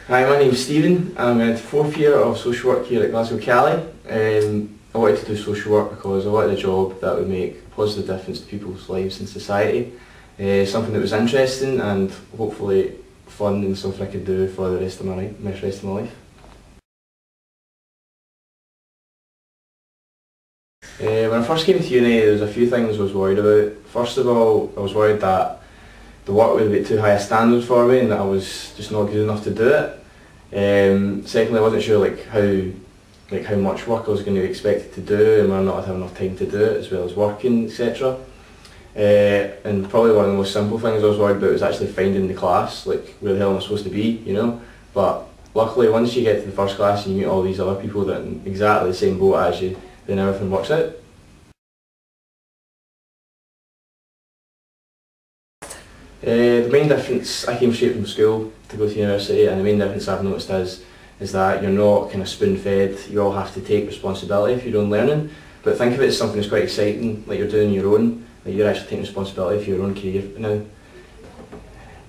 Hi, my name's Stephen. I'm in the 4th year of social work here at Glasgow Cali. I wanted to do social work because I wanted a job that would make a positive difference to people's lives and society. Something that was interesting and hopefully fun and something I could do for the rest of my life. When I first came to uni, there was a few things I was worried about. First of all, I was worried that the work would be too high a standard for me and that I was just not good enough to do it. Secondly, I wasn't sure how much work I was going to be expected to do and whether or not I'd have enough time to do it, as well as working, etc. And probably one of the most simple things I was worried about was actually finding the class, like where the hell am I supposed to be, you know? But luckily, once you get to the first class and you meet all these other people that are in exactly the same boat as you, then everything works out. The main difference, I came straight from school to go to university, and the main difference I've noticed is that you're not kind of spoon-fed. You all have to take responsibility for your own learning, but think of it as something that's quite exciting, like you're doing your own, like you're actually taking responsibility for your own career now.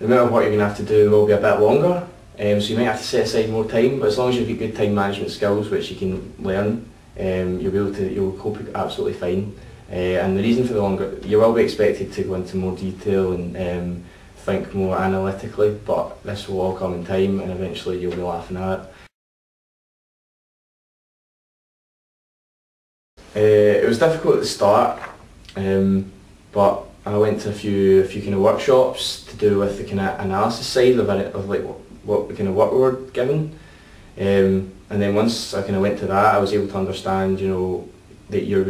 The amount of work you're going to have to do will be a bit longer, so you might have to set aside more time, but as long as you've got good time management skills, which you can learn, you'll cope absolutely fine. And the reason for the longer, you will be expected to go into more detail and think more analytically, but this will all come in time and eventually you'll be laughing at it. It was difficult at the start, but I went to a few kind of workshops to do with the kind of analysis side of like what kind of work we were given. And then once I kind of went to that, I was able to understand, you know, that you're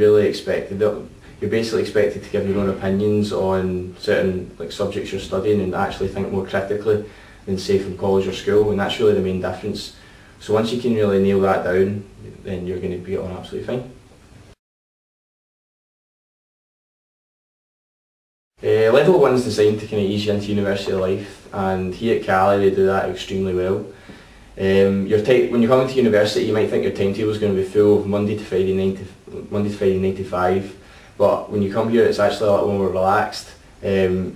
basically expected to give your own opinions on certain subjects you're studying and actually think more critically than say from college or school, and that's really the main difference. So once you can really nail that down, then you're going to be on absolutely fine. Level 1 is designed to kind of ease you into university life, and here at Cali they do that extremely well. When you come into university, you might think your timetable is going to be full of Monday to Friday 9 to 5, but when you come here it's actually a lot more relaxed.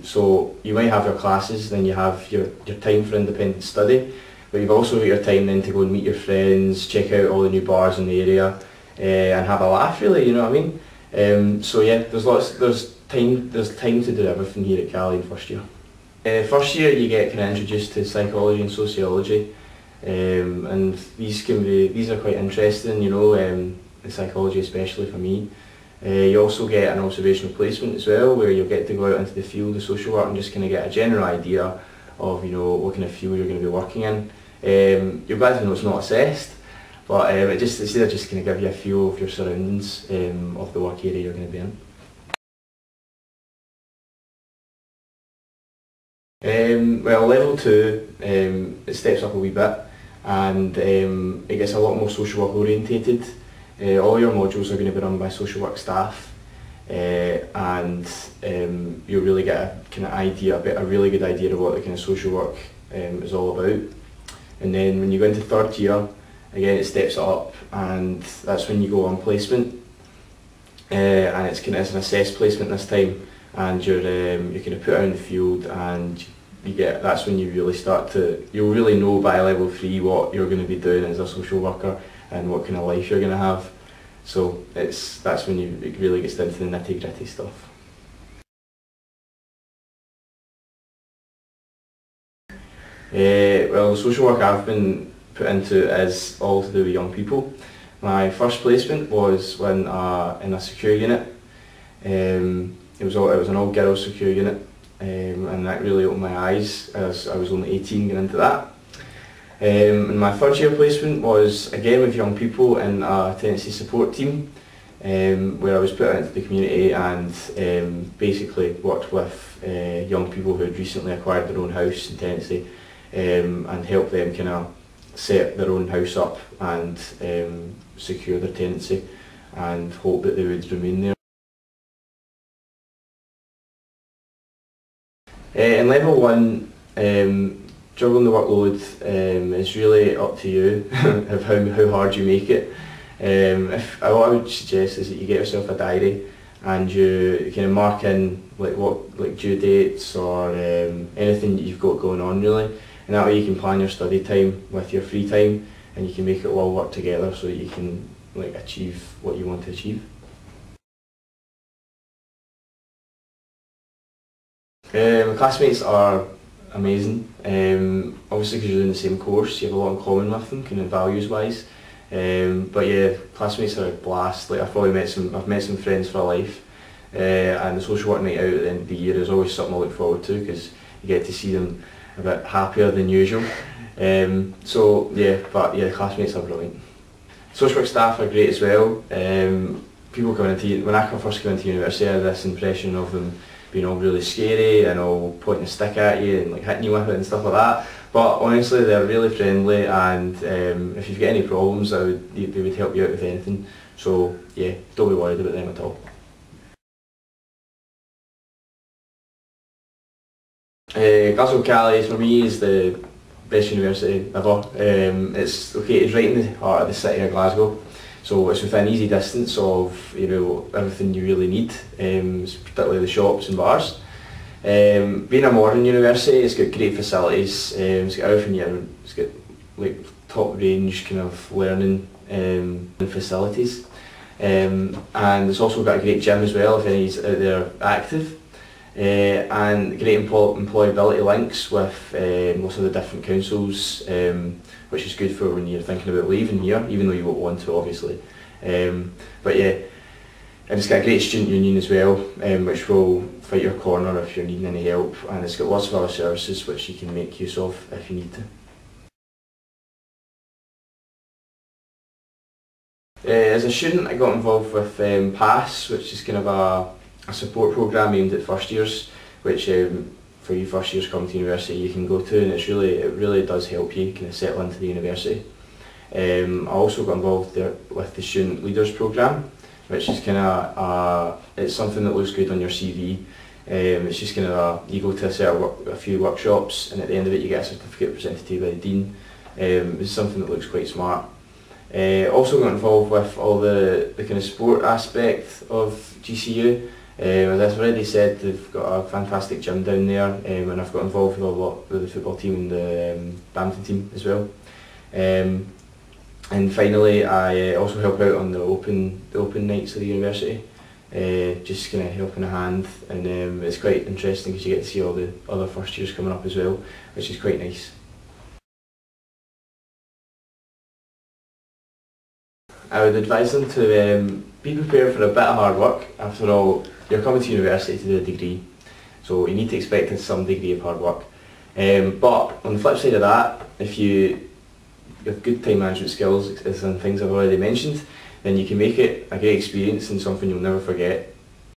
So you might have your classes, then you have your time for independent study, but you've also got your time then to go and meet your friends, check out all the new bars in the area, and have a laugh really, you know what I mean? So yeah, there's time to do everything here at Cali in first year. First year you get kind of introduced to psychology and sociology. And these are quite interesting, you know, in psychology especially for me. You also get an observational placement as well, where you'll get to go out into the field of social work and just kind of get a general idea of, you know, what kind of field you're going to be working in. You're glad to know it's not assessed, but it's there just kind of give you a feel of your surroundings, of the work area you're going to be in. Well, level 2, it steps up a wee bit, and it gets a lot more social work orientated. All your modules are going to be run by social work staff, and you'll really get a kind of a really good idea of what the kind of social work is all about. And then when you go into third year, again it steps up, and that's when you go on placement, and it's an assessed placement this time, and you're kind of put out in the field, and that's when you'll really know by level 3 what you're going to be doing as a social worker and what kind of life you're going to have. So that's when it really gets into the nitty gritty stuff. Well, the social work I've been put into is all to do with young people. My first placement was in a secure unit. It was an all girls secure unit. And that really opened my eyes, as I was only 18 going into that. And my third year placement was again with young people in a tenancy support team, where I was put out into the community and basically worked with young people who had recently acquired their own house in tenancy, and helped them kind of set their own house up and secure their tenancy and hope that they would remain there. In level 1, juggling the workload is really up to you of how hard you make it. What I would suggest is that you get yourself a diary and you kind of mark in like due dates or anything that you've got going on really, and that way you can plan your study time with your free time, and you can make it all work together so that you can achieve what you want to achieve. My classmates are amazing. Obviously, because you're doing the same course, you have a lot in common with them, kind of values wise. But yeah, classmates are a blast. I've met some friends for life, and the social work night out at the end of the year is always something I look forward to because you get to see them a bit happier than usual. So yeah, but yeah, the classmates are brilliant. Social work staff are great as well. People coming into when I first came into university, I had this impression of them being all really scary and all pointing a stick at you and hitting you with it and stuff like that. But honestly, they're really friendly, and if you've got any problems, they would help you out with anything. So yeah, don't be worried about them at all. Glasgow Cali for me is the best university ever. It's located right in the heart of the city of Glasgow, so it's within easy distance of everything you really need, particularly the shops and bars. Being a modern university, it's got great facilities. It's got everything it's got top range kind of learning facilities, and it's also got a great gym as well if anybody's out there active. And great employability links with most of the different councils, which is good for when you're thinking about leaving here, even though you won't want to obviously. But yeah, and it's got a great student union as well, which will fight your corner if you're needing any help, and it's got lots of other services which you can make use of if you need to. As a student, I got involved with PASS, which is kind of a support programme aimed at first years, which for you first years coming to university you can go to, and it really does help you kind of settle into the university. I also got involved there with the student leaders programme, which is kind of it's something that looks good on your CV. It's just kind of you go to a few workshops, and at the end of it you get a certificate presented to you by the dean. It's something that looks quite smart. Also got involved with all the kind of sport aspect of GCU. As I've already said, they've got a fantastic gym down there, and I've got involved with a lot with the football team and the badminton team as well. And finally, I also help out on the open nights of the university, just kind of helping a hand, and it's quite interesting because you get to see all the other first years coming up as well, which is quite nice. I would advise them to be prepared for a bit of hard work. After all, you're coming to university to do a degree, so you need to expect some degree of hard work. But on the flip side of that, if you have good time management skills and things I've already mentioned, then you can make it a great experience and something you'll never forget.